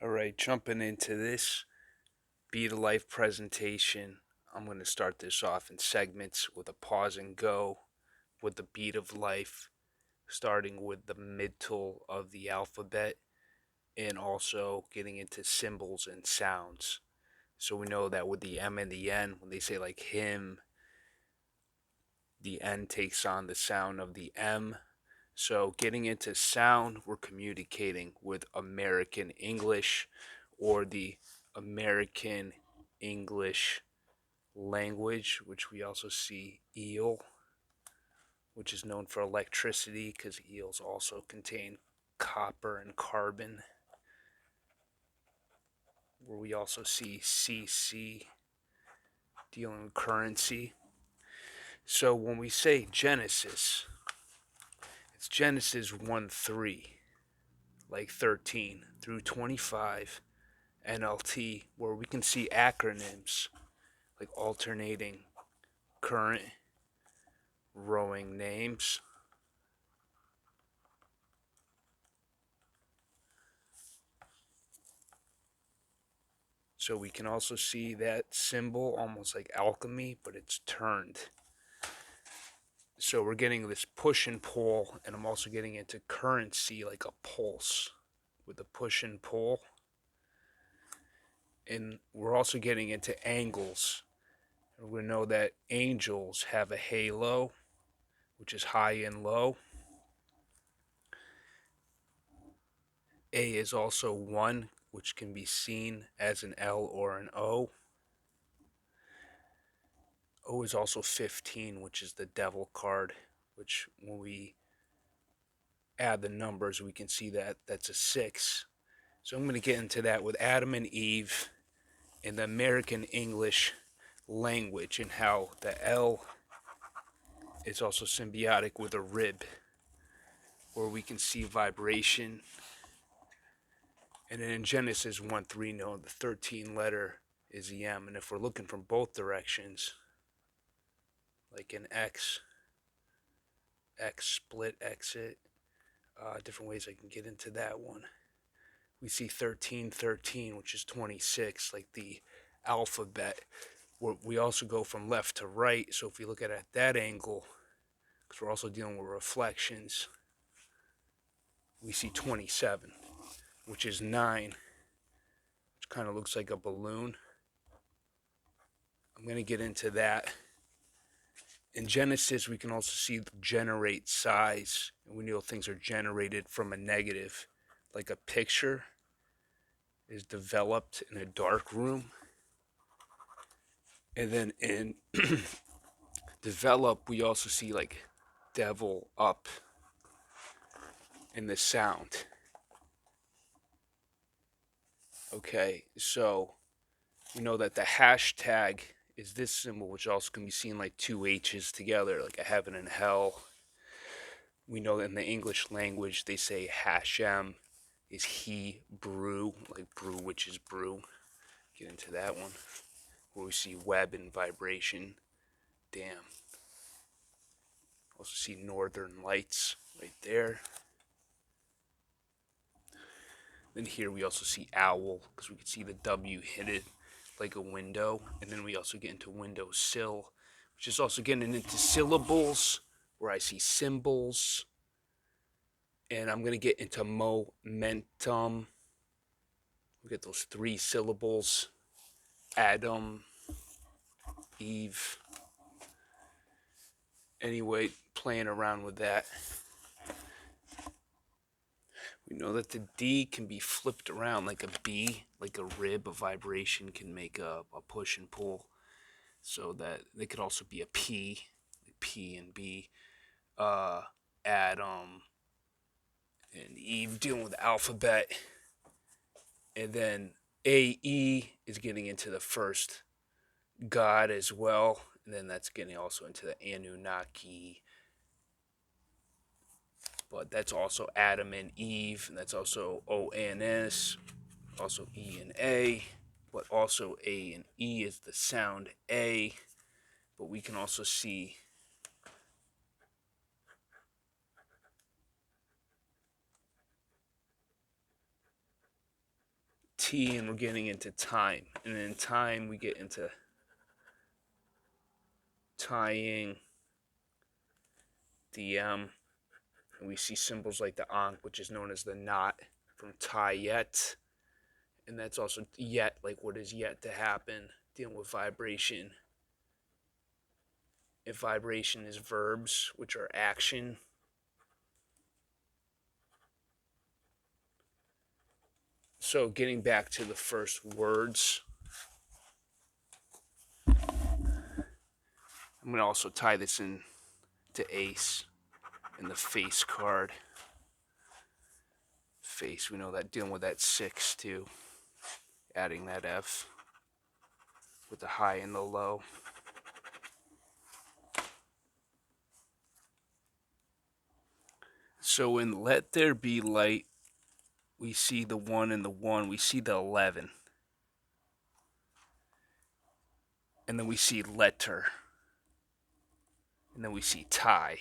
Alright, jumping into this Beat of Life presentation, I'm going to start this off in segments with a pause and go with the beat of life, starting with the middle of the alphabet and also getting into symbols and sounds. So we know that with the M and the N, when they say like him, the N takes on the sound of the M. So getting into sound, we're communicating with American English or the American English language, which we also see eel, which is known for electricity because eels also contain copper and carbon, where we also see CC, dealing with currency. So when we say Genesis, it's Genesis 1:3, like 13 through 25, NLT, where we can see acronyms like alternating current, rowing names. So we can also see that symbol almost like alchemy, but it's turned. So we're getting this push and pull, and I'm also getting into currency like a pulse with the push and pull. And we're also getting into angles. We know that angels have a halo, which is high and low. A is also 1, which can be seen as an L or an O. O is also 15, which is the devil card, which when we add the numbers, we can see that that's a 6. So I'm going to get into that with Adam and Eve in the American English language and how the L is also symbiotic with a rib, where we can see vibration. And then in Genesis 1:3, no, the 13 letter is the M. And if we're looking from both directions, like an X split exit, different ways I can get into that one. We see 1313, which is 26, like the alphabet. We also go from left to right, so if we look at it at that angle, because we're also dealing with reflections, we see 27, which is 9, which kind of looks like a balloon. I'm going to get into that. In Genesis, we can also see generate size, and we know things are generated from a negative, like a picture is developed in a dark room. And then in develop, we also see like devil up in the sound. Okay, so we know that the hashtag is this symbol, which also can be seen like two H's together, like a heaven and hell. We know that in the English language, they say Hashem is he brew, like brew, which is brew. Get into that one, where we see web and vibration. Damn. Also see northern lights right there. Then here we also see owl, because we can see the W hit it like a window. And then we also get into windowsill, which is also getting into syllables, where I see symbols. And I'm going to get into momentum. We get those 3 syllables. Adam, Eve. Anyway, playing around with that. We know that the D can be flipped around like a B, like a rib. A vibration can make a push and pull. So that they could also be a P, like P and B. Adam and Eve dealing with the alphabet. And then AE is getting into the first God as well. And then that's getting also into the Anunnaki. But that's also Adam and Eve. And that's also ONS. Also E and A. But also A and E is the sound A. But we can also see T and we're getting into time. And in time we get into tying, DM, and we see symbols like the ankh, which is known as the knot, from tie yet. And that's also yet, like what is yet to happen, dealing with vibration. If vibration is verbs, which are action. So getting back to the first words, I'm going to also tie this in to ace in the face card. Face, we know that, dealing with that 6 too. Adding that F with the high and the low. So in Let There Be Light, we see the 1 and the 1. We see the 11. And then we see letter. And then we see tie.